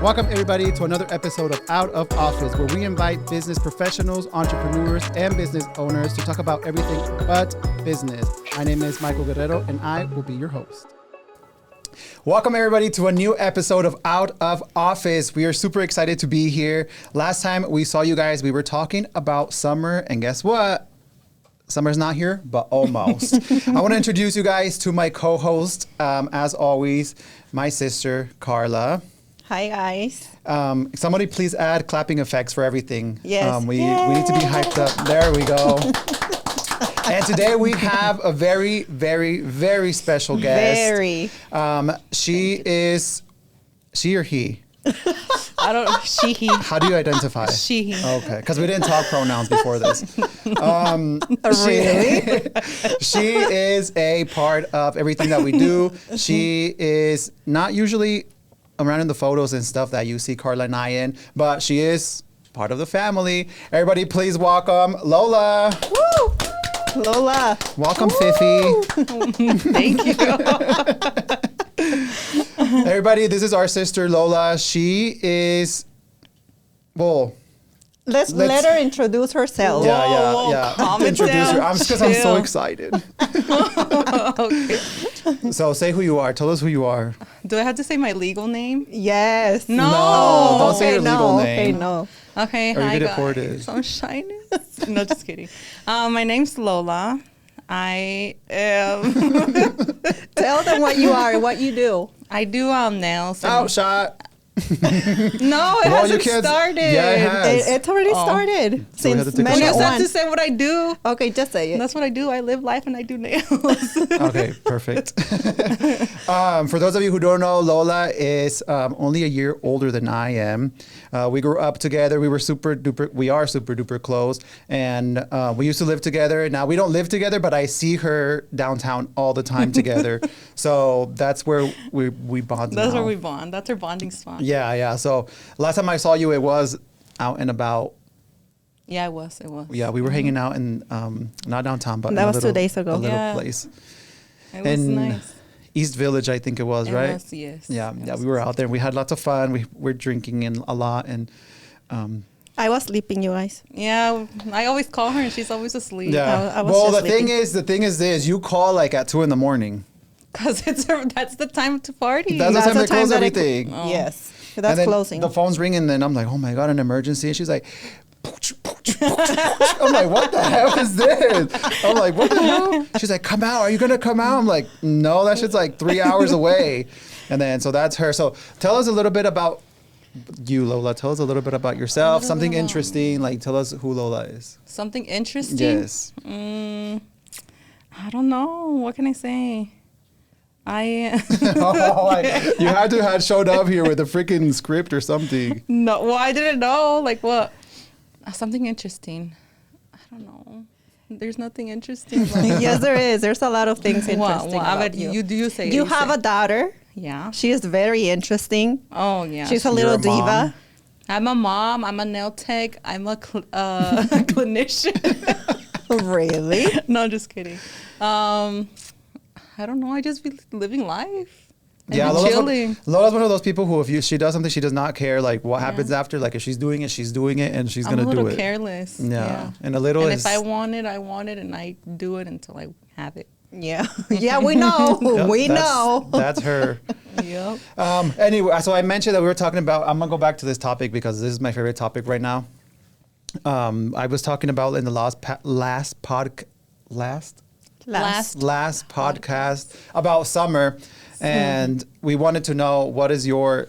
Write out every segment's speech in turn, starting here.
Welcome everybody to another episode of Out of Office, where we invite business professionals, entrepreneurs, and business owners to talk about everything but business. My name is Karla Guerrero, and I will be your host. Welcome everybody to a new episode of Out of Office. We are super excited to be here. Last time we saw you guys, we were talking about summer, and guess what? Summer's not here, but almost. I want to introduce you guys to my co-host, as always, my sister, Karla. Hi, guys. Somebody please add clapping effects for everything. Yes. We need to be hyped up. There we go. And today we have a very, very, very special guest. Very. She or he? I don't know. She, he. How do you identify? She, he. Okay, because we didn't talk pronouns before this. Really? She is a part of everything that we do. She is not usually around in the photos and stuff that you see Karla and I in, but she is part of the family. Everybody please welcome Lola. Woo! Lola. Welcome, Fifi. Thank you. Everybody, this is our sister Lola. She is, well, Let's let her introduce herself. yeah. Calm it Introduce down. her. Because I'm so Chill. excited. Okay. So say who you are. Tell us who you are. Do I have to say my legal name? Yes. No. Don't say Okay, your legal no. name. Okay, no. Okay, Or you hi get guys. deported. I'm shyness. No, just kidding. My name's Lola. I am. Tell them what you are and what you do. I do nails. and- Outshot. No, it Well, you hasn't can't- started. Yeah, it has. It's already Oh. started So we have since to take a I minute just have one. to say what I do. Okay, just say it. That's what I do. I live life and I do nails. Okay, perfect. For those of you who don't know, Lola is only a year older than I am. We grew up together. We are super duper close. And we used to live together. Now we don't live together, but I see her downtown all the time together. So that's where we bond That's now. where we bond. That's our bonding spot. Yeah. So last time I saw you, it was out and about. Yeah, it was. Yeah, we were hanging out in, not downtown, but That in a was 2 little- days ago. A little Yeah. place. It was in nice. East Village, I think it was, It right? was, yes. Yeah, It yeah, was. we were out there. We had lots of fun. We were drinking in a lot, and I was sleeping, you guys. Yeah, I always call her and she's always asleep. yeah. I was Well, just the thing sleeping. is this: you call like at 2 a.m. Because that's the time to party. That's the time they close that everything. Oh. Yes. And That's then closing. The phone's ringing, and I'm like, oh my god, an emergency! And she's like, pooch, pooch, pooch, pooch. I'm like, what the hell is this? I'm like, what the hell? She's like, come out. Are you gonna come out? I'm like, no, that shit's like 3 hours away. And then so that's her. So tell us a little bit about you, Lola. Tell us a little bit about yourself. Something interesting. Like, tell us who Lola is. Something interesting? Yes. I don't know. What can I say? Oh, like, you had to have showed up here with a freaking script or something. No, well, I didn't know. Like what? Something interesting. I don't know. There's nothing interesting. Yes, there is. There's a lot of things interesting I about bet you. you say You have say. a daughter. Yeah. She is very interesting. Oh yeah. She's a You're little a mom. diva. I'm a mom. I'm a nail tech. I'm a clinician. Really? No, just kidding. I don't know. I just be living life. And Yeah, be chilling. Lola's one of those people who, if she does something, she does not care like what happens after. Like if she's doing it, she's doing it, and she's I'm gonna a do little it. careless. Yeah. And a little And is. if I want it, I want it, and I do it until I have it. Yeah. Yeah, we know. Yep, we that's- know. That's her. Yep. Anyway, so I mentioned that we were talking about. I'm gonna go back to this topic because this is my favorite topic right now. I was talking about in the last podcast about summer, and we wanted to know what is your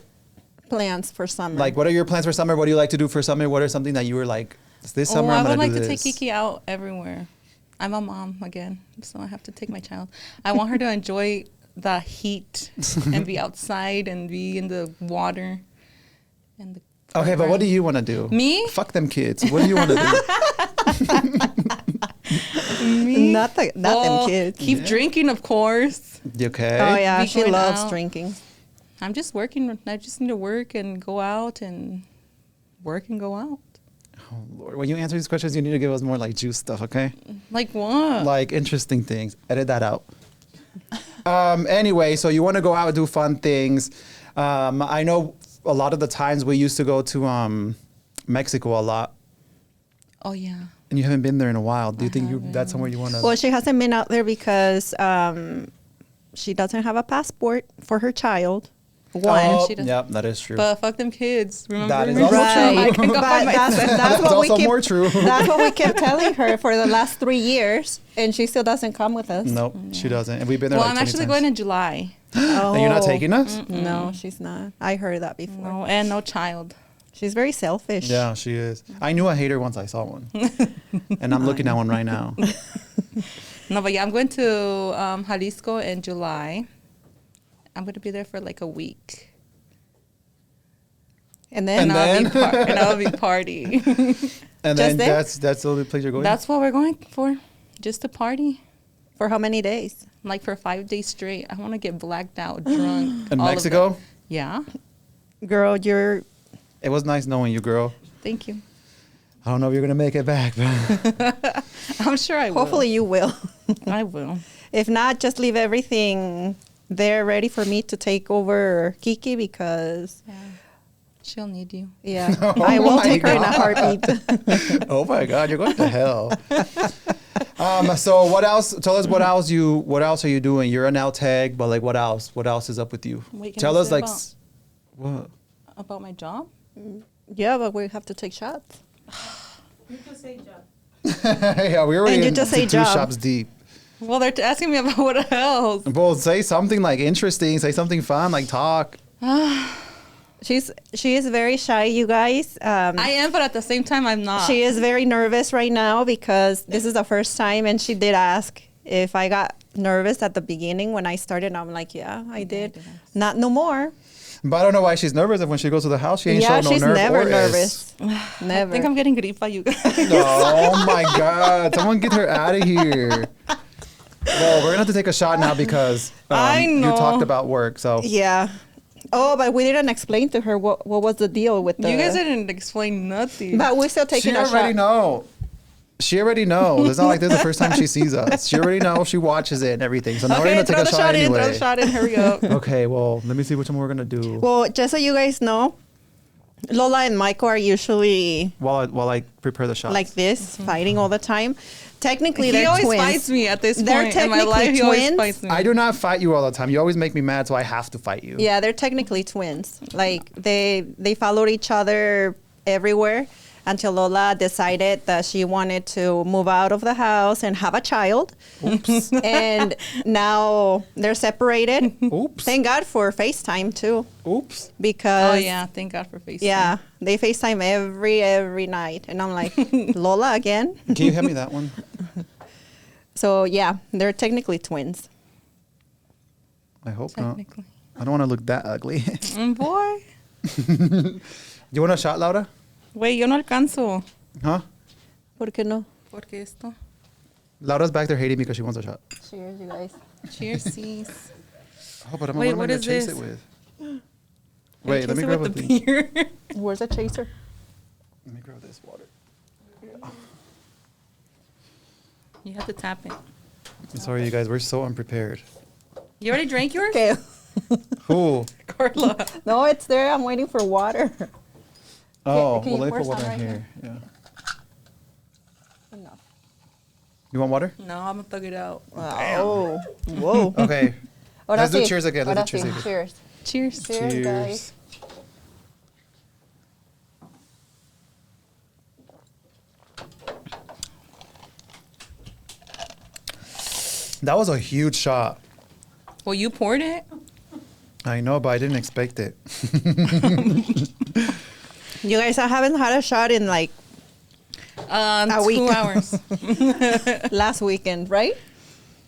Plans for summer. like. What are your plans for summer? What do you like to do for summer? What are something that you were like this summer? I I'm would gonna like do to this. take Kiki out everywhere. I'm a mom again, so I have to take my child. I want her to enjoy the heat and be outside and be in the water. And the Okay, but what do you want to do? Me? Fuck them kids. What do you want to do? Me? Not them kids. Keep drinking, of course. You okay? Oh yeah, Be she going loves out. drinking. I'm just working. I just need to work and go out and work and go out. Oh, Lord. When you answer these questions, you need to give us more like juice stuff, okay? Like what? Like interesting things. Edit that out. Anyway, so you want to go out and do fun things. I know a lot of the times we used to go to Mexico a lot, Oh yeah. and you haven't been there in a while. Do you I think haven't. that's somewhere you want to? Well, she hasn't been out there because she doesn't have a passport for her child. One. she does. Yep, that is true. But fuck them kids. Remember? That is also Right. true. I can go by But that's, myself. that's what we also keep, more true. That's what we kept telling her for the last 3 years, and she still doesn't come with us. Nope, she doesn't. And we've been there. Well, like I'm 20 actually times. going in July. Oh. And you're not taking us? No, she's not. I heard that before. No, and no child. She's very selfish. Yeah, she is. I knew I hate her once I saw one, and I'm looking at one right now. No, but yeah, I'm going to Jalisco in July. I'm going to be there for like a week. And then, And I'll be party. And Just then there? that's the only place you're going. That's what we're going for. Just to party. for how many days? Like for 5 days straight. I want to get blacked out, drunk. in all of Mexico. it. Yeah. Girl, you're It was nice knowing you, girl. Thank you. I don't know if you're gonna make it back, but I'm sure I will. hopefully you will. I will. If not, just leave everything there ready for me to take over Kiki because Yeah. She'll need you. yeah, Oh I will my take her in a God. heartbeat. oh my God, you're going to hell. So what else? Tell us what else are you doing? You're an out tag, but like what else? What else is up with you? Wait, can Tell I us say like about- what? About my job? Yeah, but we have to take shots. Yeah, we already And you into just say 2 job. shops deep. Well, they're asking me about what else. Well, say something like interesting. Say something fun, like talk. She is very shy, you guys. I am, but at the same time, I'm not. She is very nervous right now because this is the first time, and she did ask if I got nervous at the beginning when I started. I'm like, yeah, I did. Not no more. But I don't know why she's nervous. If when she goes to the house, she ain't Yeah, showing no she's nerve never or nervous. I Never. think I'm getting gripa, you guys. Oh my God! Someone get her out of here. Well, we're gonna have to take a shot now because I you know. talked about work. So Yeah. Oh, but we didn't explain to her what was the deal with the. You guys didn't explain nothing. But we're still taking she a already shot. know. She already knows. It's not like this is the first time she sees us. She already knows. She watches it and everything. So now we're Okay, gonna throw take the a shot shot in, throw anyway. the shot in. Hurry up. Okay. Well, let me see which one we're gonna do. Well, just so you guys know, Lola and Michael are usually While I prepare the shots. like this, fighting all the time. Technically, He they're always twins. fights me at this They're point in my technically life. He always twins. fights me. I do not fight you all the time. You always make me mad, so I have to fight you. Yeah, they're technically twins. Like they followed each other everywhere until Lola decided that she wanted to move out of the house and have a child. Oops. And now they're separated. Oops. Thank God for FaceTime too, Oops. because Oh yeah, thank God for FaceTime. yeah, they FaceTime every night, and I'm like, Lola again. Can you hand me that one? So yeah, they're technically twins. I hope not. Technically. I don't want to look that ugly. Boy. You want a shot, Laura? Wait, yo no alcanzo. Huh? ¿Por qué no? Porque esto. Laura's back there hating me because she wants a shot. Cheers, you guys. Cheers, sis. Oh, but Wait, what am I what gonna is chase this? it with? Wait, let me Chase it grab a with the thing. beer. Where's the chaser? Let me grab this water. You have to tap it. I'm sorry, you guys. We're so unprepared. You already drank yours? Okay. Who? Karla. No, it's there. I'm waiting for water. Oh, can well, you let me pour put water some in right here. Yeah. Enough. You want water? No, I'm gonna thug it out. Oh, whoa. Okay. Ahora Let's do sí. cheers again. Ahora Let's do cheers sí. again. Cheers. Cheers. Cheers, guys. That was a huge shot. Well, you poured it. I know, but I didn't expect it. You guys, I haven't had a shot in like A 2 week. hours. last weekend, right?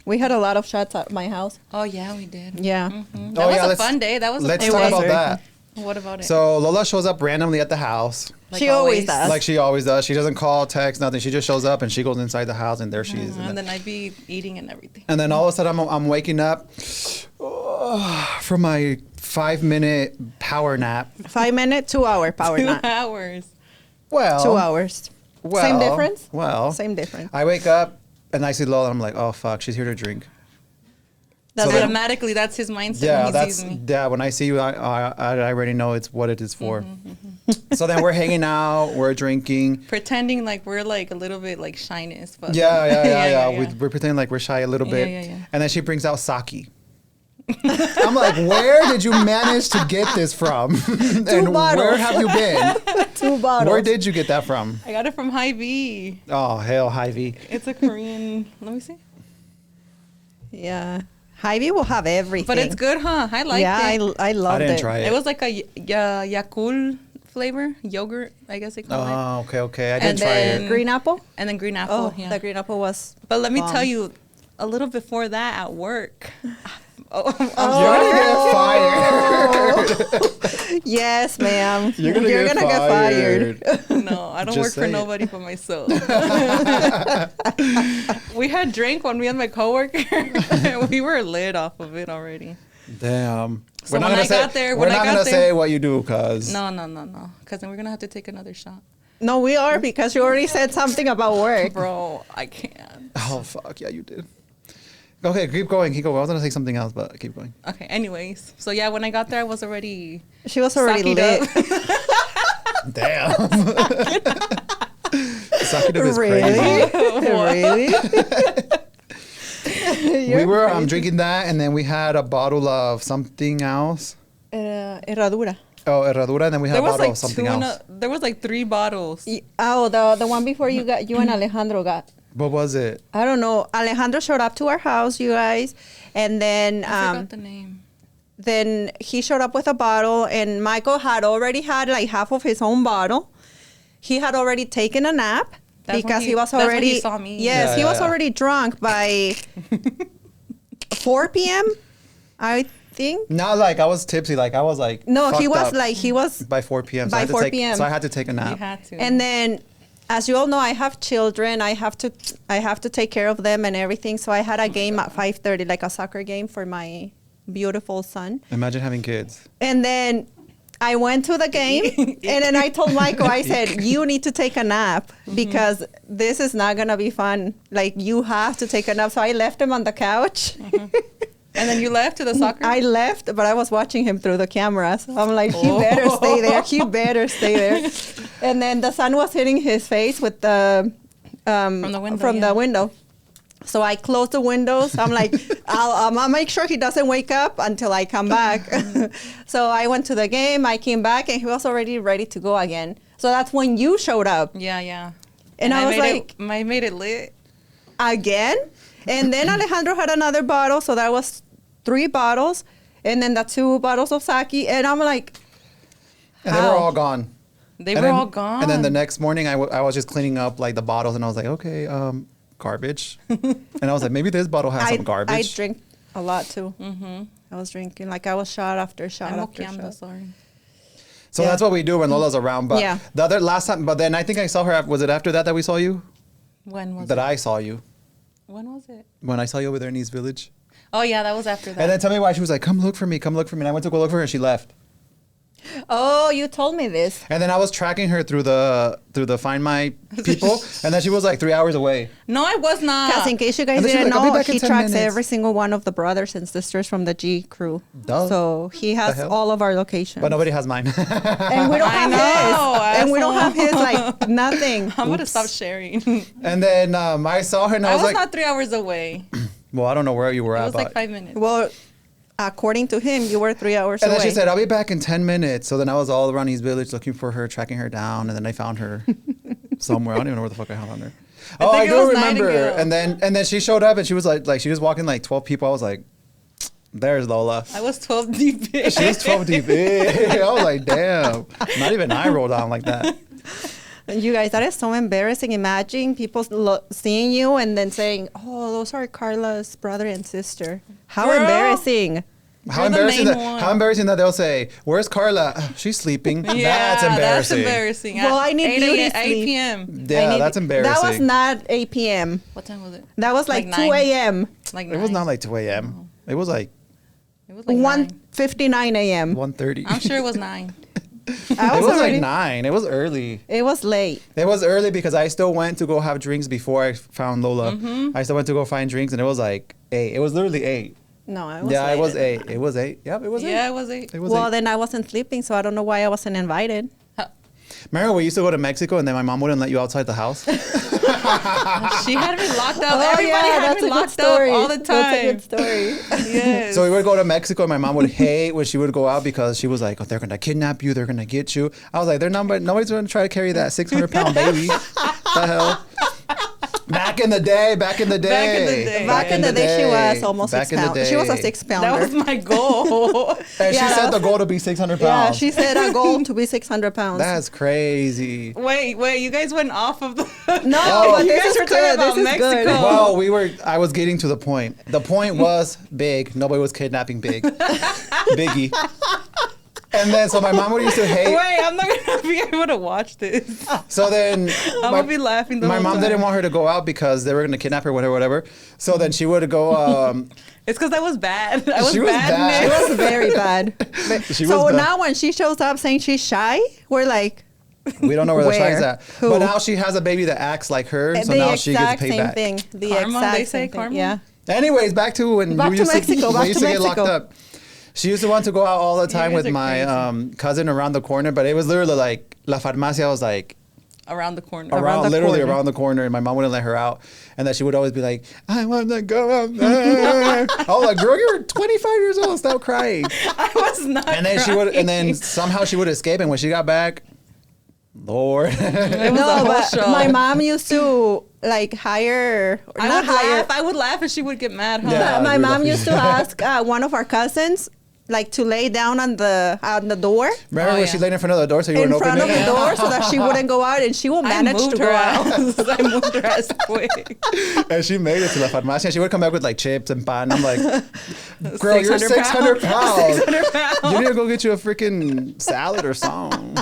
We had a lot of shots at my house. Oh yeah, we did. Yeah. That Oh, was yeah, a let's- fun day. That was. Let's a talk fun about day. that. What about it? So Lola shows up randomly at the house, Like She always does. like she always does. She doesn't call, text, nothing. She just shows up and she goes inside the house and there she is. And then I'd be eating and everything. And then all of a sudden I'm waking up from my 5-minute power nap. 5 minute, 2 hour power 2 nap. hours. Well, 2 hours. well, Same difference? Well, Same difference. I wake up and I see Lola. And I'm like, oh fuck, she's here to drink. That's So then- automatically, that's his mindset Yeah, when he that's sees me. yeah. When I see you, I already know it's what it is for. So then we're hanging out, we're drinking. Pretending like we're like a little bit like shyness. But Yeah. We're pretending like we're shy a little bit. Yeah. And then she brings out sake. I'm like, where did you manage to get this from? And bottles. where have you been? 2 bottles. Where did you get that from? I got it from Hy-Vee. Oh, hell, Hy-Vee. It's a Korean, let me see. Yeah. Hy-Vee will have everything. But it's good, huh? I liked yeah, it. I loved it. I didn't try it. It was like a Yakult flavor, yogurt, I guess they call it. Oh, okay. I didn't And try then- it. Green apple? And then green apple. Oh, yeah. the green apple was. But let me bomb. tell you, a little before that at work. You're gonna get fired. Yes, ma'am. You're gonna get fired. No, I don't Just work say for it. nobody but myself. We had drink when me and my coworker. We were lit off of it already. Damn. So when I got there- we're when I not got gonna there- say what you do, cause No. Because then we're going to have to take another shot. No, we are because you already said something about work. Bro, I can't. oh fuck yeah, you did. Okay, keep going. Keep going. I was gonna say something else, but keep going. Okay, anyways. So yeah, when I got there, I was already She was already sucking lit. up. Damn. Sucking up is Really? crazy. Really? We were drinking that, and then we had a bottle of something else. Herradura. Oh, herradura, and then we had There a was bottle like of something else. there was like 3 bottles. Oh, the one before you and Alejandro got. What was it? I don't know. Alejandro showed up to our house, you guys, and then I forgot the name. then he showed up with a bottle, and Michael had already had like half of his own bottle. He had already taken a nap That's when because he- he was that's when already he saw me. Yes, Yeah, he yeah, was yeah. already drunk by 4 p.m. I think. Not like I was tipsy. Like I was like. No, he fucked was up like he was. by 4 p.m. by I had to 4 take, p.m. So I had to take a You nap. had to. And then, as you all know, I have children. I have to take care of them and everything. So I had a game at 5:30, like a soccer game for my beautiful son. Imagine having kids. And then I went to the game, and then I told Michael, I said, "You need to take a nap because this is not gonna be fun. Like you have to take a nap." So I left him on the couch. And then you left to the soccer? I left, but I was watching him through the cameras. I'm like, he better stay there. He better stay there. And then the sun was hitting his face with the From the window, From yeah. the window. So I closed the windows. I'm like, I'll make sure he doesn't wake up until I come back. So I went to the game. I came back, and he was already ready to go again. So that's when you showed up Yeah. And I was like- I made it lit. again. And then Alejandro had another bottle. So that was 3 bottles. And then the 2 bottles of sake. And I'm like, And they were How? all gone. They And were then- all gone. And then the next morning, I was just cleaning up like the bottles, and I was like, okay, garbage. And I was like, maybe this bottle has some I garbage. drink a lot too. I was drinking like I was shot after shot I'm after moqueando, shot. sorry. So Yeah. that's what we do when Lola's around. But Yeah. the other last time, but then I think I saw her. Was it after that we saw you? When was That it? I saw you When was it? when I saw you over there in East Village. Oh, yeah, that was after that. And then tell me why she was like, "Come look for me, come look for me." And I went to go look for her, and she left. Oh, you told me this. And then I was tracking her through the Find My people, and then she was like 3 hours away. No, I was not. Because in case you guys And then she's didn't like, "I'll be know, back in he 10 tracks minutes." every single one of the brothers and sisters from the G crew. Duh. So he has hell? all of our locations. But nobody has mine. And we don't I have know, his. And we don't have asshole. his, like, nothing. I'm going to stop sharing. And then I saw her, and I I was was like, not 3 hours away. "Well, I don't know where you were It at." was like but- 5 minutes. Well, according to him, you were 3 hours And away. then she said, "I'll be back in 10 minutes." So then I was all around East Village looking for her, tracking her down, and then I found her somewhere. I don't even know where the fuck I found her. Oh, I think it do was remember. Nightingale. And then she showed up, and she was like she was walking like 12 people. I was like, "There's Lola." I was 12 deep in. She was 12 deep in. I was like, "Damn." Not even I rolled on like that. You guys, that is so embarrassing. Imagine people seeing you and then saying, "Oh, those are Karla's brother and sister." How Girl. embarrassing! How You're the embarrassing main that! one. How embarrassing that they'll say, "Where's Carla?" She's sleeping. Yeah, That's embarrassing. That's embarrassing. Well, At I need 8 beauty 8 sleep. p.m. Yeah, I need- that's embarrassing. That was not 8 p.m. What time was it? That was like, 2 9. a.m. Like It was 9. not like 2 a.m. It was like It was like 9. 1:59 a.m. 1:30. I'm sure it was 9. I It was was already. like 9. It was early. It was late. It was early because I still went to go have drinks before I found Lola. Mm-hmm. I still went to go find drinks, and it was like 8. It was literally 8. No, I was Yeah, it was late. 8. It was 8. Yep, it was 8. Yeah, it was 8. It was Well, 8. then I wasn't sleeping, so I don't know why I wasn't invited. Remember we used to go to Mexico and then my mom wouldn't let you outside the house? She had me locked up. Oh, Everybody yeah, had that's me a good locked story. up all the time. That's a good story. Yes. So we would go to Mexico and my mom would hate when she would go out because she was like, oh, they're going to kidnap you. They're going to get you. I was like, nobody's going to try to carry that 600-pound baby. The hell? Back in the day. Back in the day, she was almost Back 6 in the pounds. She was a day. 6-pounder. That was my goal. And she Yeah, set that the was- goal to be 600 Yeah, pounds. she said a goal to be 600 pounds. That's crazy. wait, you guys went off of the. No, Oh. but You this guys is were talking good. about This is Mexico. good. Well, I was getting to the point. The point was big. Nobody was kidnapping Biggie. And then, so my mom would used to hate. Wait, I'm not gonna be able to watch this. So then, I'm gonna be laughing the my whole mom time. didn't want her to go out because they were going to kidnap her, whatever. So then she would go. It's because I was bad. I was She was bad. bad. She Nick. was very bad. She So was bad. now when she shows up saying she's shy, we're like, We don't know where the Where? shy's at. Who? But now she has a baby that acts like her, so the now she gets exact same payback. thing. The Karma, exact they say same thing. karma? Yeah. Anyways, back to when Back we to used Mexico, to, back we used to to get locked Mexico. up. She used to want to go out all the time guys with are my crazy. cousin around the corner, but it was literally like La Farmacia was like Around the corner. Around the literally corner. around the corner, and my mom wouldn't let her out, and then she would always be like, "I want to go out there." I was like, "Girl, you're 25 years old. Stop crying." I was not. And then somehow she would escape, and when she got back, Lord, It was a No, whole but show. my mom used to like hire, or I not would hire. laugh. I would laugh, and she would get mad. Huh? Yeah. My we mom love used to ask one of our cousins like to lay down on the door. remember Oh, when yeah. she laid in front of the door so you In wouldn't open front of it? the door so that she wouldn't go out, and she will I manage moved to her go out. ass. I moved her ass quick. And she made it to La Farmacia. She would come back with like chips and pan. I'm like, girl, you're 600 600 pounds. 600 pounds. You need to go get you a freaking salad or something.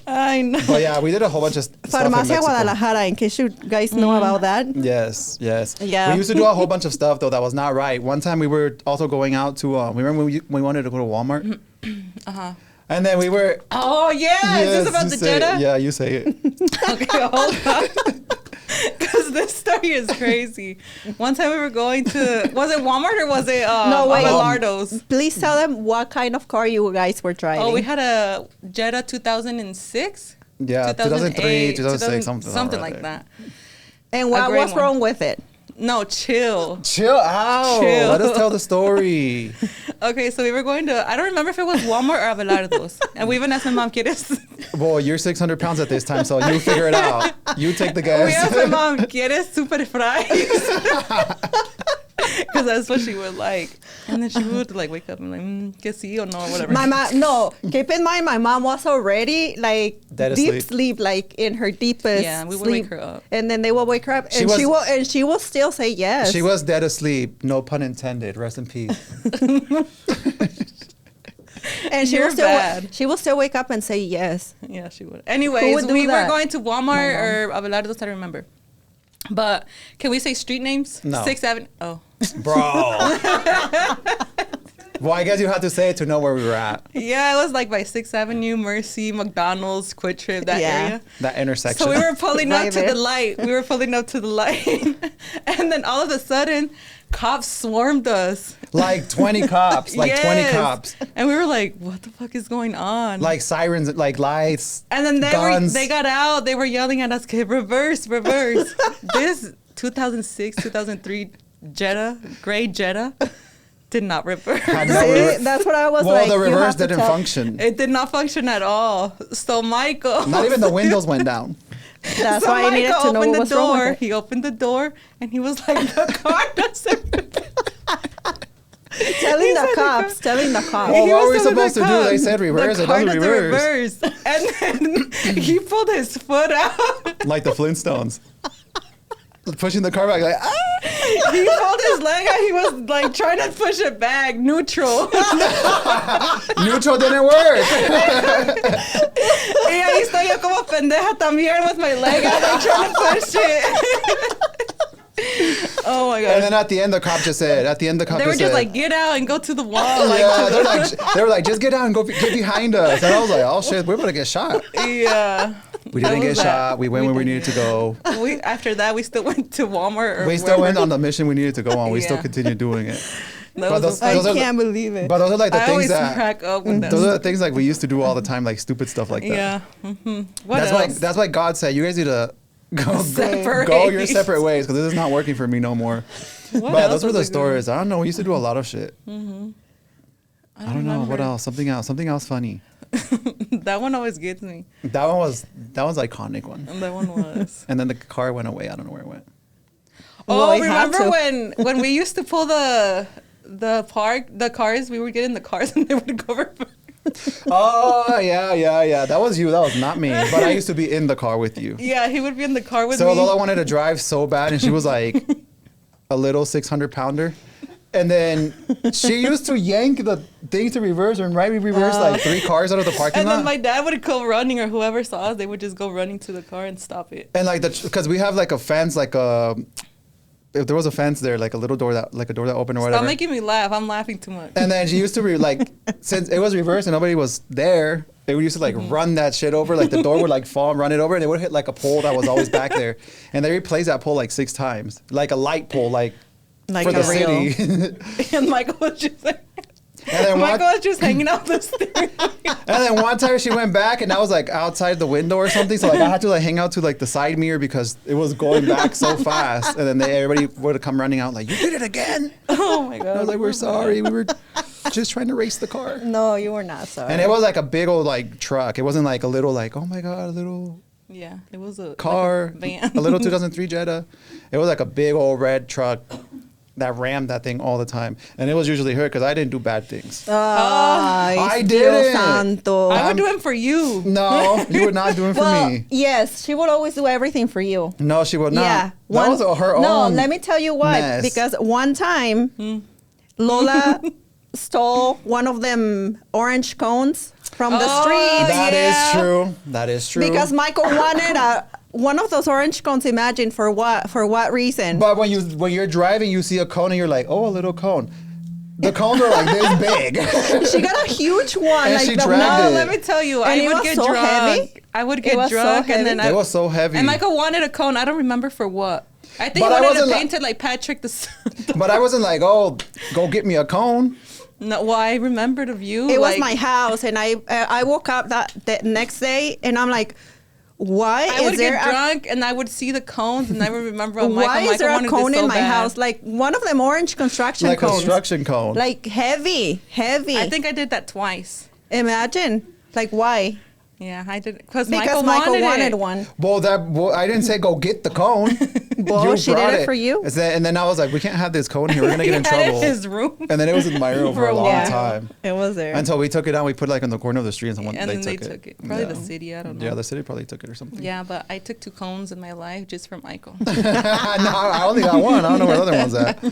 I know. But yeah, we did a whole bunch of stuff in Farmacia Mexico. Guadalajara, in case you guys know about that. Yes. Yeah. We used to do a whole bunch of stuff though that was not right. One time we were also going out to. Remember when we wanted to go to Walmart? And then we were. Oh yeah, is this about you the say it. Jetta? Yeah, you say it. Okay, hold on. Because this story is crazy. One time we were going to, was it Walmart or was it No, wait. Abelardo's? Please tell them what kind of car you guys were driving. Oh, we had a Jetta 2006? Yeah, 2003, 2006, something right like there. that. and what gray was one. wrong with it? No, chill. Chill out. Chill. Let us tell the story. Okay, so we were going to, I don't remember if it was Walmart or Abelardo's. And we even asked my mom, ¿Quieres? Well, you're 600 pounds at this time, so you figure it out. You take the We asked my guess. mom, ¿Quieres super fries? Because that's what she would like. And then she would like wake up and like, que sí o no, whatever. My mom, no, keep in mind, my mom was already like Dead deep asleep. sleep, like in her deepest Yeah, we would sleep. wake her up. And then they will wake her up, She and was- she will still say yes. She was dead asleep. No pun intended. Rest in peace. and You're bad. she will still wake up and say yes. Yeah, she would. Who Anyways, would do we that? were going to Walmart or Abelardo's, I don't remember. But can we say street names? No. 6th Avenue. Oh. Bro. Well, I guess you have to say it to know where we were at. Yeah, it was like by 6th Avenue, Mercy, McDonald's, Quick Trip, that Yeah. area. That intersection. So we were pulling up Right to there. the light. We were pulling up to the light. And then all of a sudden, cops swarmed us. like 20 cops. Like 20 Yes. cops. And we were like, what the fuck is going on? Like sirens, like lights. And then guns. they got out. They were yelling at us, "Okay, reverse, reverse." This 2006, 2003 Jetta, gray Jetta, did not reverse. Had no See, rever- that's what I was well, like. the you reverse have to didn't tell- function. It did not function at all. So Michael, Not even the windows went down. That's so why I needed Michael to know opened what the was wrong door. with it. He opened the door and he was like, "The car doesn't." Telling He the said cops, telling the cops. Well, He what was were we telling the supposed to do? They cops, said reverse, the it car doesn't reverse. And then he pulled his foot out. Like the Flintstones. Pushing the car back like, ah! He pulled his leg out. He was like trying to push it back, neutral. Neutral didn't work. Y ahí estoy yo como pendeja también with my leg out, like trying to push it. Oh my And god. then at the end, the cop just said, They were just like, get out and go to the wall. Like, yeah, they were like, just get out and get behind us. And I was like, oh shit, we're about to get shot. yeah. We didn't That get was that. shot. We went where we didn't. needed to go. After that, we still went to Walmart. Or We still went wherever. on the mission we needed to go on. We still Yeah. continued doing it. But those I are can't believe it. But those are like the I things always that crack up with those them. are the things like we used to do all the time, like stupid stuff like that. Yeah. Mm-hmm. What That's else? that's why God said you guys need to Separate. go your separate ways because this is not working for me no more. What But else those were was the a good stories. I don't know. We used to do a lot of shit. Mm-hmm. I don't know what else. Something else funny. That one always gets me. That one was iconic one. And that one was. And then the car went away. I don't know where it went. Well, Oh, it had remember to. when we used to pull the cars? We would get in the cars and they would go over. Oh yeah. That was you. That was not me. But I used to be in the car with you. Yeah, he would be in the car with So me. Lola wanted to drive so bad, and she was like a little 600-pounder. And then she used to yank the thing to reverse, and we reversed like 3 cars out of the parking And lot. then my dad would go running, or whoever saw us, they would just go running to the car and stop it. And like because we have like a fence, like if there was a fence there, like a little door that opened or whatever. Stop making me laugh. I'm laughing too much. And then she used to like since it was reversed and nobody was there, they used to like run that shit over. Like the door would like fall and run it over, and it would hit like a pole that was always back there. And they replaced that pole like 6 times, like a light pole, like for the a real. city. And Michael was just like, And then Michael was just hanging out the stairs. And then one time she went back, and I was like outside the window or something. So like I had to like hang out to like the side mirror because it was going back so fast. And then everybody would come running out like, "You did it again!" Oh my And I god. was like, "We're sorry. We were just trying to race the car." No, you were not sorry. And it was like a big old like truck. It wasn't like a little like, oh my god, a little Yeah, it was a car, like a van. a little 2003 Jetta. It was like a big old red truck that rammed that thing all the time. And it was usually her because I didn't do bad things. Ay, I Dios didn't. Santo. I would do it for you. No, you were not doing for well, me. yes, she would always do everything for you. No, she would not. Yeah. That was her own. No, let me tell you why. mess. Because one time, Lola stole one of them orange cones from the street. That is yeah. true. That is true. Because Michael wanted one of those orange cones. Imagine for what? For what reason? But when you're driving, you see a cone and you're like, oh, a little cone. The cones are like this big. She got a huge one. And like she the dragged No, it. let me tell you, And I it would was get so drunk. heavy. I would It get was so drunk, and then heavy. It was so heavy. And Michael wanted a cone. I don't remember for what. I think But he I wanted wasn't to like- paint it like Patrick the. But I wasn't like, oh, go get me a cone. No, well, I remembered of you. It was like, my house, and I woke up the next day, and I'm like, why I is would there get a drunk, and I would see the cones, and I would remember how why Michael is there a wanted cone this so in my bad. house? Like one of them orange construction Like cones. construction cone. Like heavy. I think I did that twice. Imagine. Like why? Yeah, I did because Because Michael wanted it. one. Well, I didn't say go get the cone. Well, she brought did it for you. And then I was like, we can't have this cone here. We're gonna get in He had it trouble. in his room. And then it was in my room for a long while. time. It was there. Until we took it out, we put it like in the corner of the street, and someone And then they took it. Probably Yeah. the city. I don't know. Yeah, the city probably took it or something. Yeah, but I took 2 cones in my life just for Michael. No, I only got one. I don't know where the other one's at.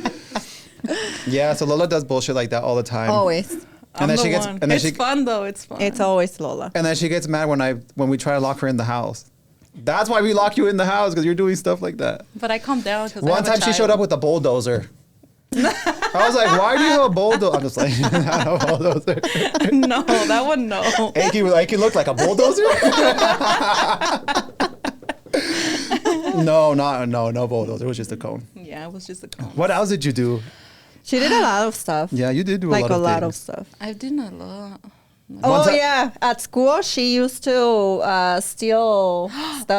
Yeah, so Lola does bullshit like that all the time. Always. And then I'm she the gets, one. and then It's she, fun though. It's fun. It's always Lola. and then she gets mad when we try to lock her in the house. That's why we lock you in the house because you're doing stuff like that. But I calmed down because One time she showed up with a bulldozer. I was like, why do you have a bulldozer? I'm just like, I have a bulldozer. No, that one no. Aiki looked like a bulldozer? No bulldozer. It was just a cone. Yeah, it was just a cone. What else did you do? She did a lot of stuff. Yeah, you did do Like a lot of of things. stuff. I did a lot. Oh time- yeah, at school she used to steal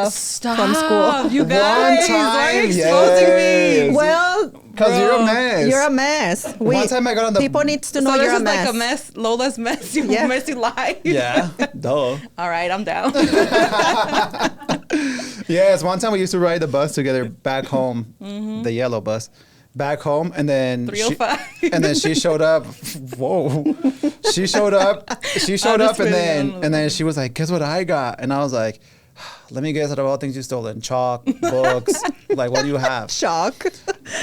stuff from school. You guys, why are you time, exposing yes. me? Well, 'Cause you're a bro, mess. You're a mess. One time I got on the- people needs to know So this you're a is mess. like a mess, Lola's messy, Yeah. messy life. Yeah, duh. All right, I'm down. Yes, one time we used to ride the bus together back home, the yellow bus, back home, and then 305. and then she showed up. Whoa, she showed up, just and kidding. then she was like, "Guess what I got?" And I was like, "Let me guess at all things you stolen: chalk, books. Like, what do you have?" Shock.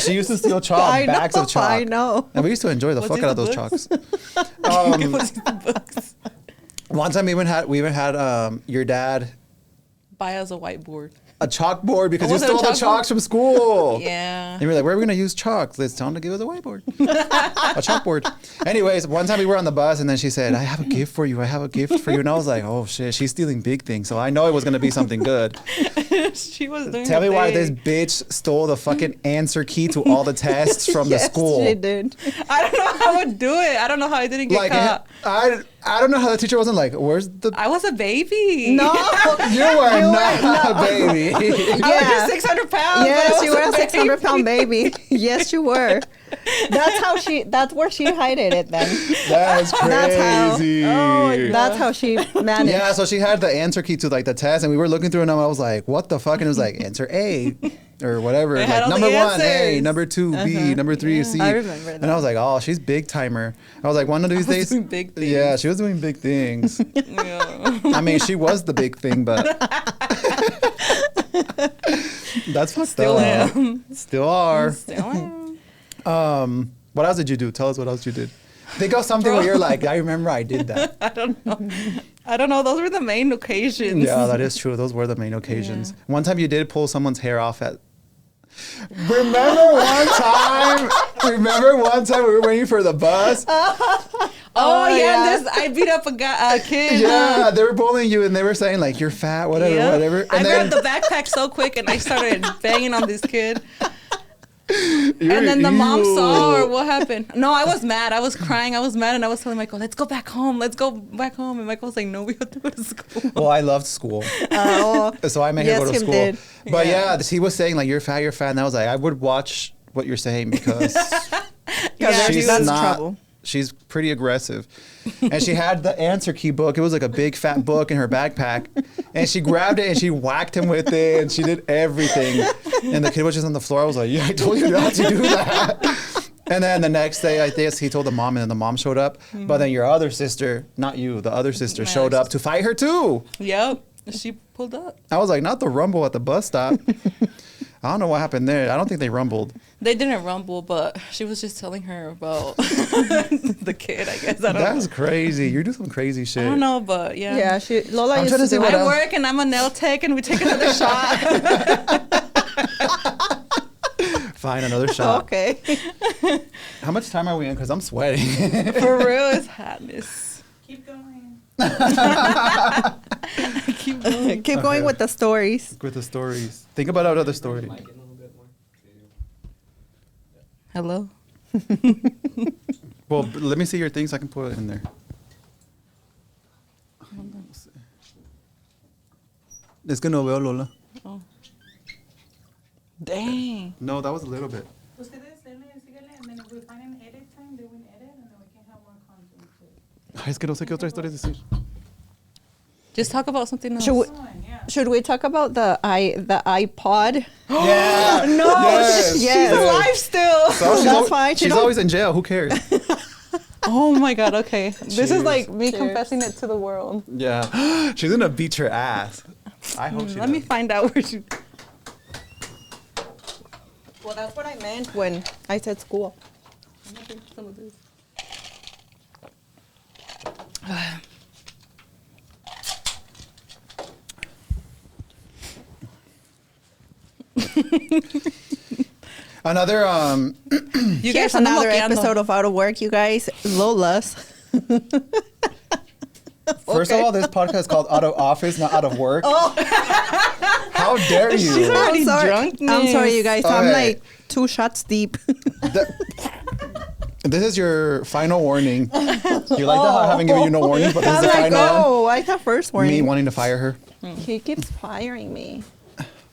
She used to steal chalk, I bags know, of chalk. I know. And we used to enjoy the Was fuck it out of the those books? chalks. It was the books. One time we even had your dad. Buy us a whiteboard. a chalkboard because Oh, you was it a stole the chalkboard? chalks from school. Yeah. And we were like, where are we going to use chalks? Let's tell them to give us a whiteboard. A chalkboard. Anyways, one time we were on the bus and then she said, I have a gift for you. I have a gift for you. And I was like, oh shit, she's stealing big things. So I know it was going to be something good. She was doing Tell her me why thing. this bitch stole the fucking answer key to all the tests from the school. She did. I don't know how I would do it. I don't know how I didn't get Like, caught. I don't know how the teacher wasn't like, where's the... I was a baby. No. You were not a baby. I was just 600 pounds. Yes, but I you were was a 600-pound baby. Yes, you were. That's where she hid it then. That's crazy. That's how she managed. Yeah, so she had the answer key to like the test, and we were looking through it, and I was like, "What the fuck?" And it was like, "Answer A," or whatever. It had Like all number the 1 A, answers. number 2 B, number 3 C. I remember that. And I was like, "Oh, she's big timer." I was like, "One of these was days." doing big things. Yeah, she was doing big things. Yeah. I mean, she was the big thing, but that's fucked Still up. am. Still are. Still am. What else did you do? Tell us what else you did. Think of something where you're like, I remember I did that. I don't know. Those were the main occasions. Yeah, that is true. Those were the main occasions. One time you did pull someone's hair off at. Remember one time we were waiting for the bus? Oh, yeah. I beat up a kid. Yeah, they were bullying you and they were saying like, you're fat, whatever, Yeah. whatever. And I then grabbed the backpack so quick and I started banging on this kid. And then the mom saw or what happened? No, I was mad. I was crying. I was mad and I was telling Michael, let's go back home. Let's go back home. And Michael was like, no, we have to go to school. Well, I loved school. So I made her go to him school. did. But Yeah. yeah, he was saying like, you're fat. And I was like, I would watch what you're saying because Yeah, she's that's not, trouble. she's pretty aggressive. And she had the answer key book. It was like a big fat book in her backpack. And she grabbed it and she whacked him with it and she did everything. And the kid was just on the floor. I was like, yeah, I told you not to do that. And then the next day, I guess he told the mom and then the mom showed up. But then your other sister, not you, the other sister My showed other up to fight her too. Yep. She pulled up. I was like, not the rumble at the bus stop. I don't know what happened there. I don't think they rumbled. They didn't rumble, but she was just telling her about the kid, I guess. I don't That's know. crazy. You do some crazy shit. I don't know, but yeah. Yeah, Lola I'm used trying to to see do what it. I else. work and I'm a nail tech and we take another shot. Fine, another shot. Okay. How much time are we in? Because I'm sweating. For real, it's hotness. Keep going. Keep going. Keep going with the stories. With the stories. Think about another story. Hello? Well, let me see your things. I can put it in there. Es que no veo, Lola. Dang. No, that was a little bit. Ustedes denle, síguele, and then if we find an edit time, then we edit, and then we can have more content too. Ay, es que no sé qué otra historia decir. Just talk about something else. Should we, Yeah. should we talk about the iPod? Yeah. No, Yes. she's Yes. alive still. So she's That's al- fine. She She's don't- always in jail. Who cares? Oh my God, okay. This Cheers. is like me Cheers. confessing it to the world. Yeah. She's gonna beat your ass. I hope she Let me does. find out where she. Well, that's what I meant when I said school. Some of this. Another You Here's guys another another episode of Out of Work, you guys. Lola's. First of all, this podcast is called Out of Office, not Out of Work. Oh. How dare She's you? already I'm sorry. drunk. I'm sorry, you guys. I'm Okay. like 2 shots deep. This is your final warning. You like that? I haven't given you no warning, but this is I'm the like, final one. oh, I thought first warning. Me wanting to fire her. He keeps firing me.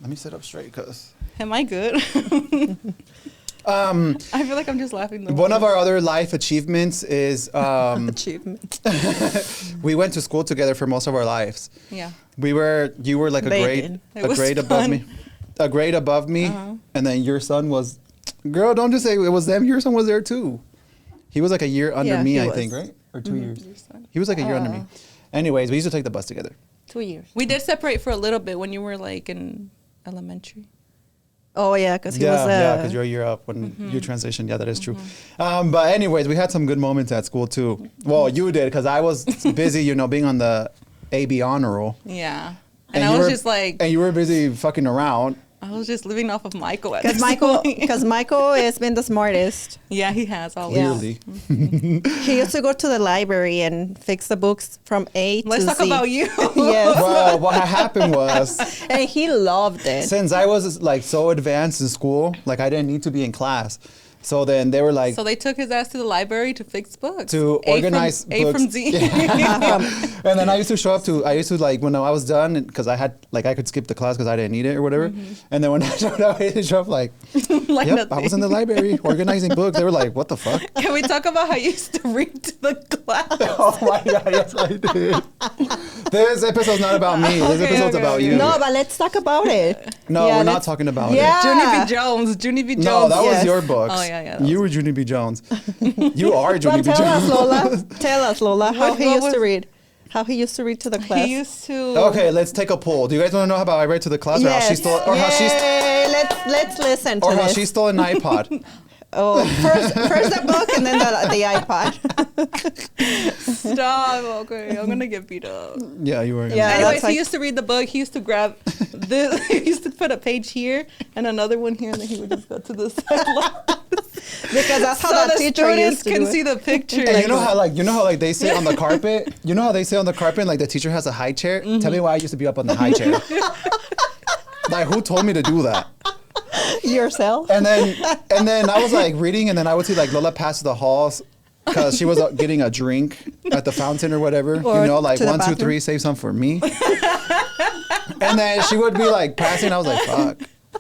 Let me sit up straight, cause Am I good? I feel like I'm just laughing. The one of our other life achievements is Achievement. we went to school together for most of our lives. Yeah. You were like a They grade, did. It a was grade above fun. me, a grade above me, and then your son was, girl, don't just say it was them. Your son was there too. He was like a year under Yeah, me, he I was. think, right? Or 2 years. Your son. He was like a year under me. Anyways, we used to take the bus together. 2 years. We did separate for a little bit when you were like in elementary. Oh, yeah, because he was. Yeah, because you're a year up when you transitioned. Yeah, that is true. But anyways, we had some good moments at school too. Well, you did because I was busy, being on the AB honor roll. Yeah. And I was just like, and you were busy fucking around. I was just living off of Michael at Because this Michael, point. because Michael has been the smartest. Yeah, he has always. Yeah. Clearly. He used to go to the library and fix the books from A Let's to talk Z. about you. Yes. Well, what happened was, And he loved it. since I was like so advanced in school, like I didn't need to be in class. So then they were like, So they took his ass to the library to fix books. to organize A books. from Z. And then I used to show up to, I used to like, when I was done, because I had, like, I could skip the class because I didn't need it or whatever. And then when I showed up, I used to show up like, Like yep, nothing. I was in the library organizing books. They were like, what the fuck? Can we talk about how you used to read to the class? Oh my God, yes, I did. This episode's not about me. This Okay, episode's okay, about okay. you. No, but let's talk about it. No, Yeah, we're not let's- talking about Yeah. it. Junie B. Jones. Junie B. Jones. No, that was Yes. your books. Oh, yeah, that You were Junie B. Jones. You are Junie But B. tell us, Jones. Lola. Tell us, Lola, how What- he what used to was- read. How he used to read to the class. He used to. Okay, let's take a poll. Do you guys want to know how I read to the class, or how she stole, or how she's, Yay, let's listen to or how this. she stole an iPod? Oh, first the book and then the iPod. Stop. Okay, I'm gonna get beat up. Yeah, you were. Yeah. Anyways, that's like- he used to read the book. He used to grab this. He used to put a page here and another one here, and then he would just go to the side. Because that's how So the the teacher students used to can do see it. the picture. And you know how they sit on the carpet. You know how they sit on the carpet, and, like the teacher has a high chair. Tell me why I used to be up on the high chair. Like who told me to do that? Yourself. And then I was like reading, and then I would see like Lola pass the halls because she was getting a drink at the fountain or whatever. Or you know, like to the 1, 2, bathroom. 3, save some for me. And then she would be like passing. I was like, fuck,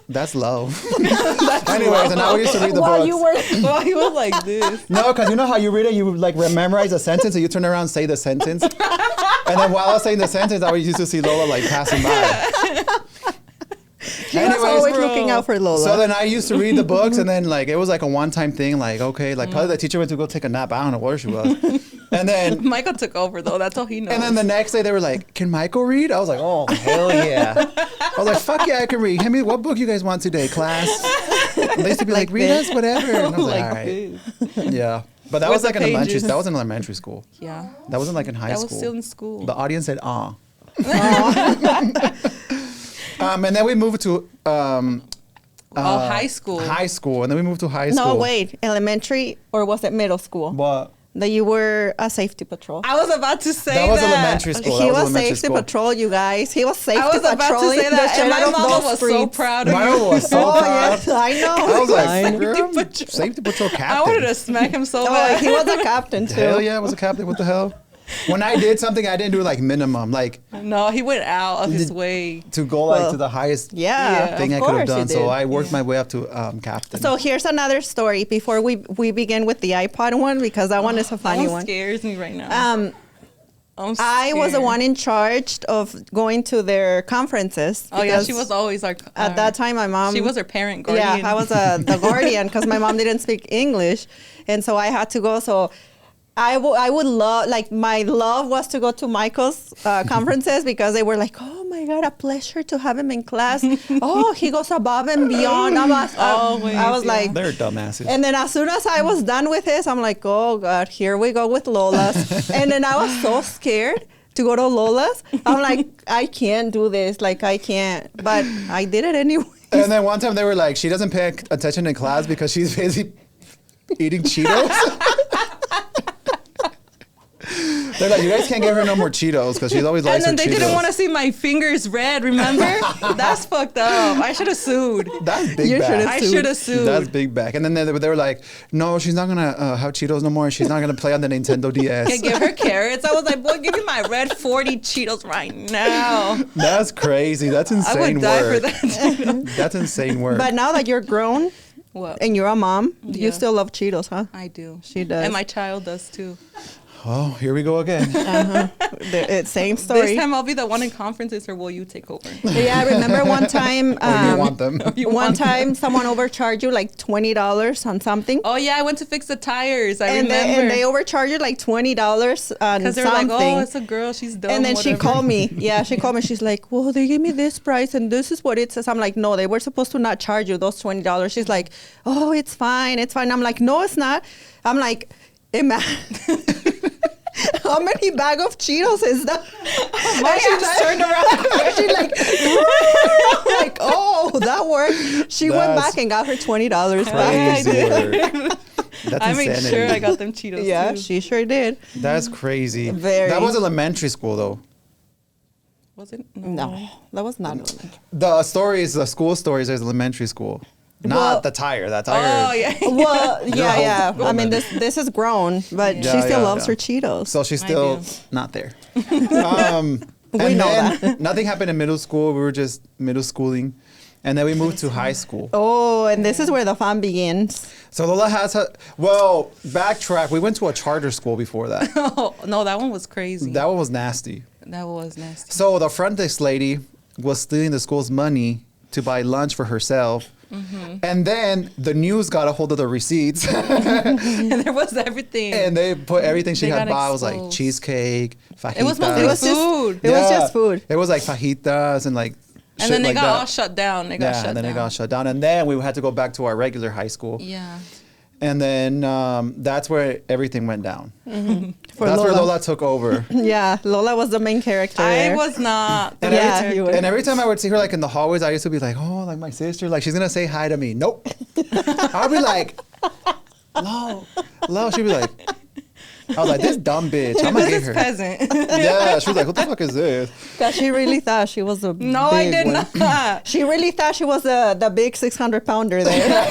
that's love. Anyways, and I used to read the While books. you were Well, he was like this. No, because you know how you read it, you like memorize a sentence, and you turn around and say the sentence. And then while I was saying the sentence, I used to see Lola like passing by. he was always looking out for Lola. So then I used to read the books, and then like it was like a one-time thing. Like okay, like probably the teacher went to go take a nap. I don't know where she was. And then Michael took over though. That's all he knows. and then the next day they were like, "Can Michael read?" I was like, "Oh hell yeah!" I was like, "Fuck yeah, I can read. Hand me what book you guys want today, class?" And they used to be like, "Read this? us whatever." And I was like, like "All right, this. yeah." But that With was like the in elementary. pages. That was in elementary school. Yeah. That wasn't like in high That school. was still in school. The audience said, "Ah." And then we moved to High school. high school, and then we moved to high school. No, wait, elementary or was it middle school? What? That you were a safety patrol. I was about to say That was elementary school. He That was elementary safety school. patrol, you guys. He was safety I was about to patrolling say that, the and shit my out of mama those was so streets. proud of Mine you. was so Oh proud. yes, I know. I was like, I know. girl, Patrol. safety patrol captain. I wanted to smack him so Oh, bad. he was a captain too. Hell yeah, I was a captain. What the hell? When I did something, I didn't do like minimum, like No, he went out of his way. to go like Well, to the highest Yeah, thing of I could have course done. you So did. I worked my way up to captain. So here's another story before we begin with the iPod one because that one is a funny That one. scares me right now. I'm I was the scared. one in charge of going to their conferences. Oh yeah, because she was always our. At that time, my mom. she was her parent guardian. Yeah, I was the guardian because my mom didn't speak English, and so I had to go. So I would love, like, my love was to go to Michael's conferences because they were like, oh my God, a pleasure to have him in class. Oh, he goes above and beyond. Always, I was yeah. like, They're dumbasses. and then as soon as I was done with this, I'm like, oh God, here we go with Lola's. And then I was so scared to go to Lola's. I'm like, I can't do this. Like, I can't. But I did it anyway. And then one time they were like, she doesn't pay attention in class because she's busy eating Cheetos. They're like, you guys can't give her no more Cheetos because she's always likes And then her they Cheetos. didn't want to see my fingers red. Remember? That's fucked up. I should have sued. That's big You back. should've I should have sued. That's big back. And then they were like, no, she's not going to have Cheetos no more. She's not going to play on the Nintendo DS. Can't give her carrots. I was like, boy, give me my red 40 Cheetos right now. That's crazy. That's I insane would die work. for that. That's insane work. But now that you're grown What? and you're a mom, Yeah. you still love Cheetos, huh? I do. She does. And my child does too. Oh, here we go again. It's same story. This time I'll be the one in conferences, or will you take over? Yeah, I remember one time. Or you want them. One time, someone overcharged you like $20 on something. Oh yeah, I went to fix the tires. I and remember. they overcharged you like $20 on because they something. were like, oh, it's a girl, she's dumb. and then she whatever. called me. Yeah, she called me. She's like, well, they gave me this price and this is what it says. I'm like, no, they were supposed to not charge you those $20. She's like, oh, it's fine. It's fine. I'm like, no, it's not. I'm like, how many bag of Cheetos is that? And she turned around. She's like, work. She went That's back and got her $20 back. Crazy work. That's I made insanity. sure I got them Cheetos Yeah, too. she sure did. That's crazy. Very. That was elementary school though. Was it? No, that was not elementary. The stories, the school stories, is elementary school, not Well- the tire. That tire. Oh yeah. Well, yeah, whole- yeah. whole I mean, menu. this is grown, but she Yeah, still yeah, loves yeah. her Cheetos. So she's I still do. not there. We And know then that. nothing happened in middle school. We were just middle schooling. And then we moved to high school. Oh, and this is where the fun begins. So Lola has her, well, backtrack. We went to a charter school before that. Oh, no, that one was crazy. That one was nasty. That was nasty. So the front desk lady was stealing the school's money to buy lunch for herself. And then the news got a hold of the receipts And there was everything. and they put everything she They had got bought. It was like exposed. cheesecake, fajitas. It was mostly It was just food. It was just food. It was like fajitas and like And shit then they like got that. all shut down. They got Yeah, shut and then down. it got shut down. And then we had to go back to our regular high school. Yeah. And then that's where everything went down. For That's where Lola. Lola took over. Yeah, Lola was the main character. I there. was not. And, Yeah, every you were. and every time I would see her like in the hallways, I used to be like, oh, like my sister, like she's gonna say hi to me. Nope. I'll be like, Lo. She'd be like, I was like, this dumb bitch. I'm gonna This get is her. peasant. Yeah, she was like, what the fuck is this? That she really thought she was a No, I big did one. not. She really thought she was the big 600-pounder there.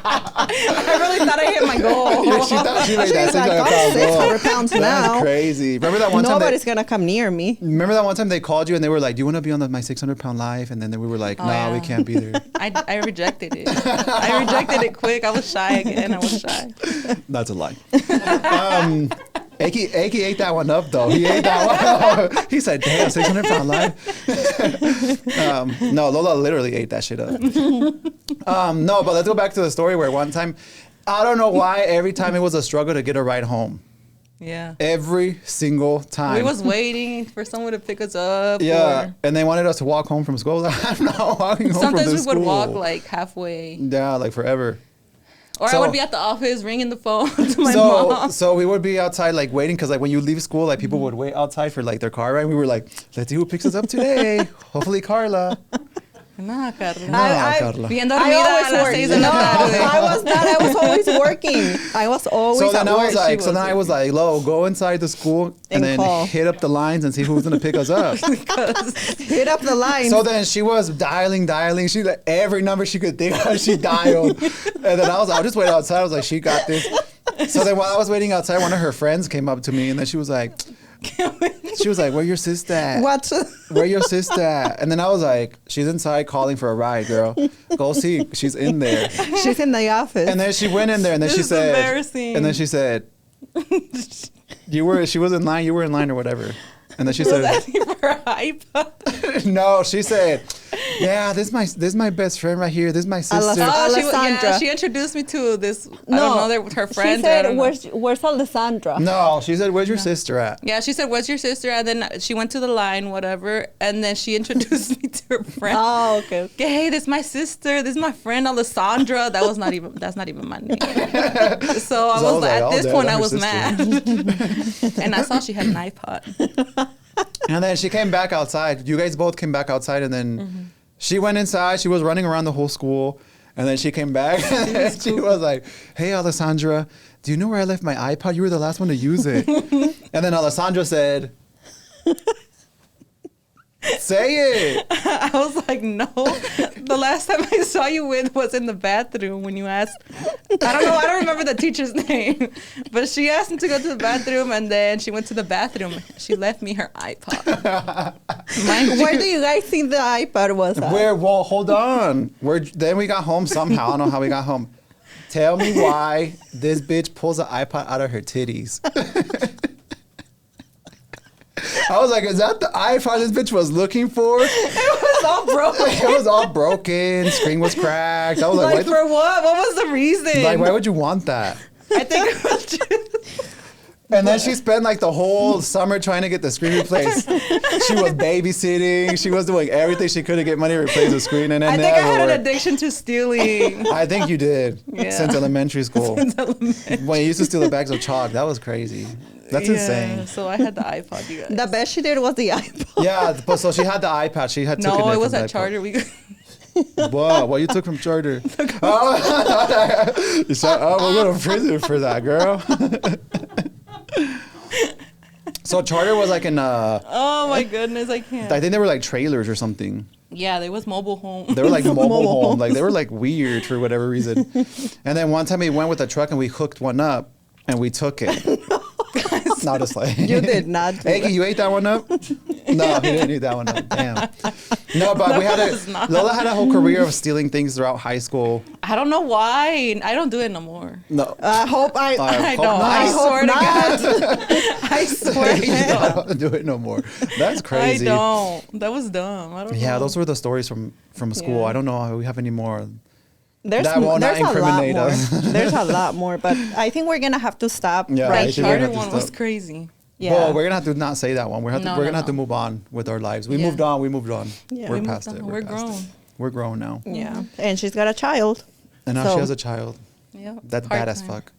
I really thought I hit my goal. Yeah, she thought she made She's that like, 600 I'm pound 600 goal. pounds That's now. crazy. Remember that one time? Nobody's gonna come near me. Remember that one time they called you and they were like, do you want to be on my 600-pound life? And then we were like, Oh, no, yeah. we can't be there. I rejected it. I rejected it quick. I was shy again. I was shy. That's a lie. Aki ate that one up though. He ate that one up. He said, damn, 600-pound life. No, Lola literally ate that shit up. No, but let's go back to the story where one time, I don't know why, every time it was a struggle to get a ride home. Yeah. Every single time. We was waiting for someone to pick us up. Yeah, Or and they wanted us to walk home from school. I was like, I'm not walking home from sometimes we this would school. walk like halfway. Yeah, like forever. Or I So- would be at the office ringing the phone to my mom. So we would be outside like waiting because like when you leave school, like people would wait outside for like their car ride. We were like, let's see who picks us up today. Hopefully Carla. Nah, Karla. No, I- Carla. Bien I dormida a always las worked. 6 de No, la tarde. I was not. I was always working. I was always So then at I work. was like, She so then was I was like, Lo, go inside the school and And then call. hit up the lines and see who's gonna pick us up. Hit up the line. So then she was dialing. She like every number she could think of, she dialed. And then I'll just wait outside. I was like, she got this. So then while I was waiting outside, one of her friends came up to me and then she was like, where your sister at? What? Where your sister at? And then I was like, she's inside calling for a ride, girl. Go see. She's in there. She's in the office. And then she went in there and then This she is said, embarrassing. and then she said, she was in line, you were in line or whatever. And then she was said, asking for a iPod. no, she said, yeah, this is my best friend right here. This is my sister. Oh, Alessandra. she introduced me to this. I don't know, they're her friends. She I said, don't know. where's Alessandra? No, she said, where's your sister at? Yeah, she said, "Where's your sister?" And then she went to the line, whatever, and then she introduced me to her friend. Oh, okay. Okay, hey, this is my sister. This is my friend Alessandra. That's not even my name. So I was like, at this point, I was mad, and I saw she had an iPod. And then she came back outside. You guys both came back outside, and then she went inside. She was running around the whole school, and then she came back. And she was like, "Hey, Alessandra, do you know where I left my iPod? You were the last one to use it." And then Alessandra said, "Say it." I was like, no. The last time I saw you with was in the bathroom when you asked. I don't remember the teacher's name, but she asked me to go to the bathroom, and then she went to the bathroom. She left me her iPod. Mind Where you, do you guys think the iPod was at? Well, hold on. Then we got home somehow. I don't know how we got home. Tell me why this bitch pulls the iPod out of her titties. I was like, is that the iPod this bitch was looking for? it was all broken. It was all broken. Screen was cracked. I was like, Like, for what? What was the reason? why would you want that? I think it was just... And then she spent like the whole summer trying to get the screen replaced. She was babysitting. She was doing everything she could to get money to replace the screen, and it I never think I had worked. an addiction to stealing. I think you did Yeah. since elementary school. Since elementary. When you used to steal the bags of chalk, that was crazy. That's Yeah, insane. So I had the iPod, you guys. The best she did was the iPod. Yeah, but so she had the iPad. She had took No, there it was from at the iPad. Charter. Whoa, what you took from Charter? Oh, you said, we're going to prison for that, girl. So Charter was like in Oh my goodness, I can't. I think they were like trailers or something. Yeah, there was mobile home. They were like mobile home. Like they were like weird for whatever reason. And then one time we went with a truck and we hooked one up and we took it. No, just like You did not do Hey, that. you ate that one up? No, he didn't eat that one up. Damn. No, but we had Lola had a whole career of stealing things throughout high school. I don't know why. I don't do it no more. No. I hope I know. not. I swear to not. God. I swear to I God. don't do it no more. That's I crazy. don't. That was dumb. I don't know. Yeah, those were the stories from school. Yeah. I don't know if we have any more. There's That will not there's a lot incriminate more. us. There's a lot more, but I think we're gonna have to stop Yeah, I right think we're here. Charter gonna have to one was stop. crazy. Yeah. Well, we're gonna have to not say that one. We're No, gonna no, have to no. move on with our lives. We Yeah. moved on. We moved on. Yeah. We're We past moved it. on. We're past grown. it. We're grown now. Yeah, and she's got a child. And now So- she has a child. Yep. That's bad as fuck.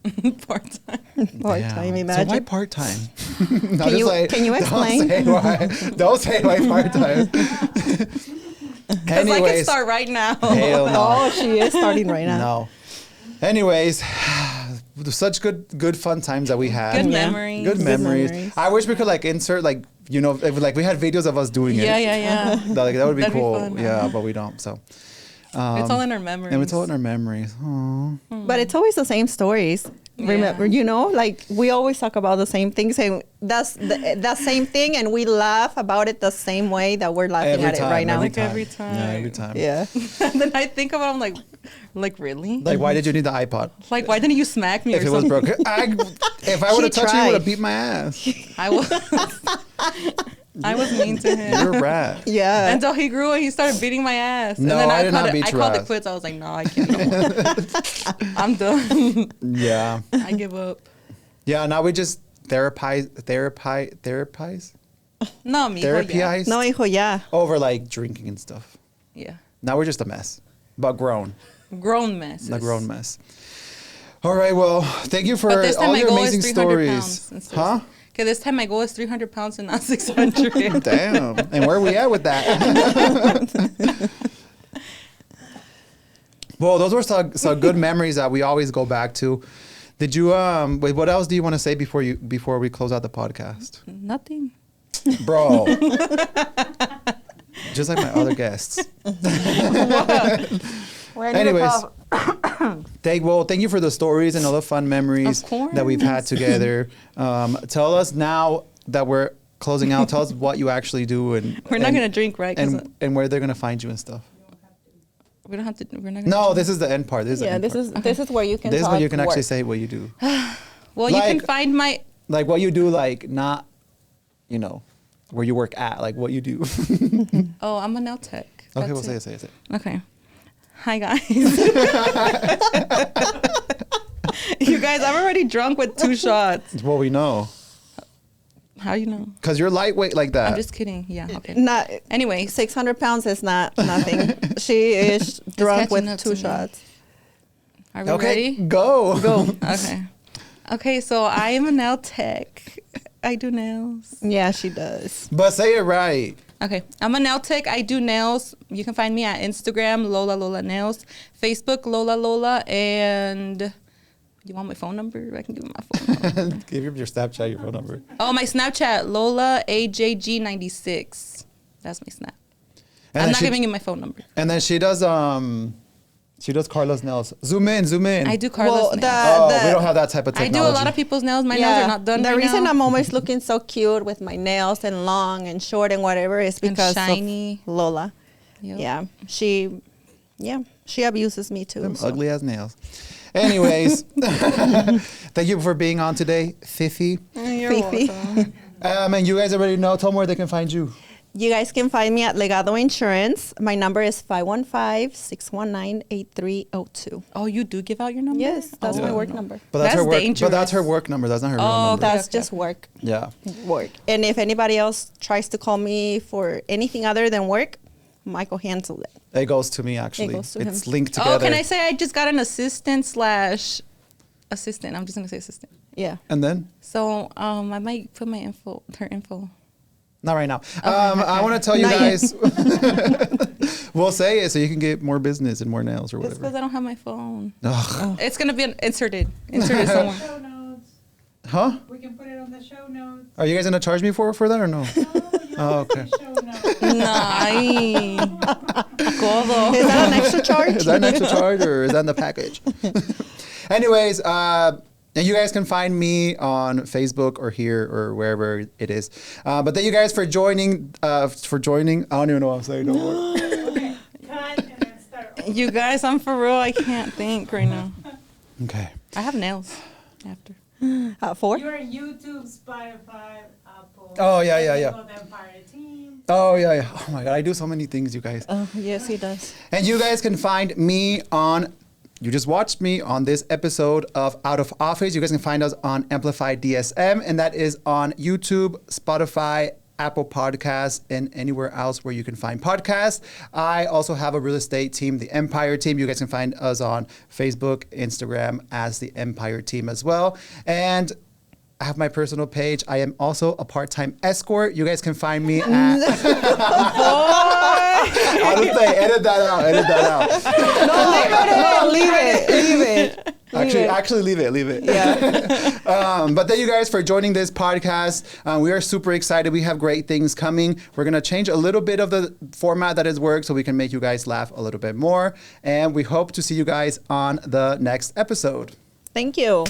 Part time. Part Damn. time, So why imagine. part time? Can you explain? Don't say why part time. Because I can start right now. Hell no. Oh, she is starting right now. No. Anyways, such good fun times that we had. Good Yeah. memories. Good memories. memories. I wish we could like insert like if, like we had videos of us doing it. Yeah, yeah, yeah. That would be That'd be cool. fun. Yeah, but we don't. So. It's all in our memories. And it's all in our memories. Aww. But it's always the same stories. Remember, like we always talk about the same things, and that's the same thing, and we laugh about it the same way that we're laughing Every at time, it right now. Like every time. Yeah, every time. Yeah. And then I think about it, I'm like really? Like, why did you need the iPod? Like, why didn't you smack me If or it was something? broken, if I would have She touched you, you would have tried. beat my ass. I was mean to him. You're a rat. Yeah. Until he grew and he started beating my ass. No, and then I did not called beat I your called ass. it quits. I was like, no, I can't no more. I'm done. Yeah. I give up. Yeah. Now we just therapize. No, mijo, yeah. Therapyize No, hijo, ya. over like drinking and stuff. Yeah. Now we're just a mess, but grown. Grown messes. A grown mess. All right. Well, thank you for But this time all my your goal amazing is 300 stories. pounds. instead. Huh? Okay, this time my goal is 300 pounds and not 600. Damn. And where are we at with that? Well, those were some good memories that we always go back to. Did you wait, what else do you want to say before we close out the podcast? Nothing. Bro. Just like my other guests. Anyways, thank you for the stories and all the fun memories Of course. that we've had together. Tell us now that we're closing out. Tell us what you actually do and We're not gonna drink, right? 'Cause and where they're gonna find you and stuff. we don't have to. We're not. Gonna No, drink. this is the end part. This is the Yeah, end this part. is where you can. This is where talk you can actually work. say what you do. Well, you can like- find my. Like what you do, like not, where you work at, like what you do. Oh, I'm a nail tech. Okay, That's well, it. say it. Okay. Hi guys. You guys, I'm already drunk with 2 shots. Well, we know. How you know? Because you're lightweight like that. I'm just kidding. Yeah. Okay. Not Anyway, 600 pounds is not nothing. She is drunk catching with up 2 to me. shots. are we Okay, ready? go. Okay. Okay, so I am a nail tech. I do nails. Yeah, she does. But say it right. Okay, I'm a nail tech. I do nails. You can find me at Instagram, Lola Nails, Facebook, Lola, and you want my phone number? I can give you my phone number. Give your Snapchat your phone number. Oh, my Snapchat, Lola AJG96. That's my Snap. And I'm then not she- giving you my phone number. And then she does Carla's nails. Zoom in. I do Carla's Well, nails. We don't have that type of I technology. do a lot of people's nails. My nails are not done The right reason now. I'm always looking so cute with my nails and long and short and whatever is And because shiny. of Lola. Yep. Yeah, she abuses me too. Them so. ugly as nails. Anyways, thank you for being on today, Fifi. You're Fifi. welcome. And you guys already know. Tell them where they can find you. You guys can find me at Legado Insurance. My number is 515-619-8302. Oh, you do give out your number? Yes, that's my Yeah. work number. But that's, her That's work. dangerous. But that's her work number. That's not her real Oh, number. That's okay. just work. Yeah. And if anybody else tries to call me for anything other than work, Michael handles it. It goes to me actually. goes to It's him. linked together. Oh, can I say I just got an assistant? I'm just gonna say assistant. Yeah. And then So I might put her info. Not right now. I want to tell you Not guys. We'll say it so you can get more business and more nails or It's whatever. because I don't have my phone. Ugh. It's gonna be inserted somewhere. Show notes. Huh? We can put it on the show notes. Are you guys gonna charge me for that or no? No, you Oh, okay. show notes. Nice. Codo. Is that an extra charge? Is that an extra charge or is that in the package? Anyways, and you guys can find me on Facebook or here or wherever it is. But thank you guys for joining. I don't even know what I'm saying no more. Okay, cut and then start over. You guys, I'm for real. I can't think right now. Okay. I have nails after. 4? You're YouTube, Spotify, Apple. Oh, yeah. The Empire Team. Oh, yeah. Oh, my God. I do so many things, you guys. Oh, yes, he does. And you guys can find me on, you just watched me on this episode of Out of Office. You guys can find us on Amplify DSM, and that is on YouTube, Spotify, Apple Podcasts, and anywhere else where you can find podcasts. I also have a real estate team, the Empire Team. You guys can find us on Facebook, Instagram as the Empire Team as well. And I have my personal page. I am also a part-time escort. You guys can find me at... I would say, edit that out. No, leave it. Actually, leave it. Yeah. But thank you guys for joining this podcast. We are super excited. We have great things coming. We're going to change a little bit of the format that has worked so we can make you guys laugh a little bit more. And we hope to see you guys on the next episode. Thank you.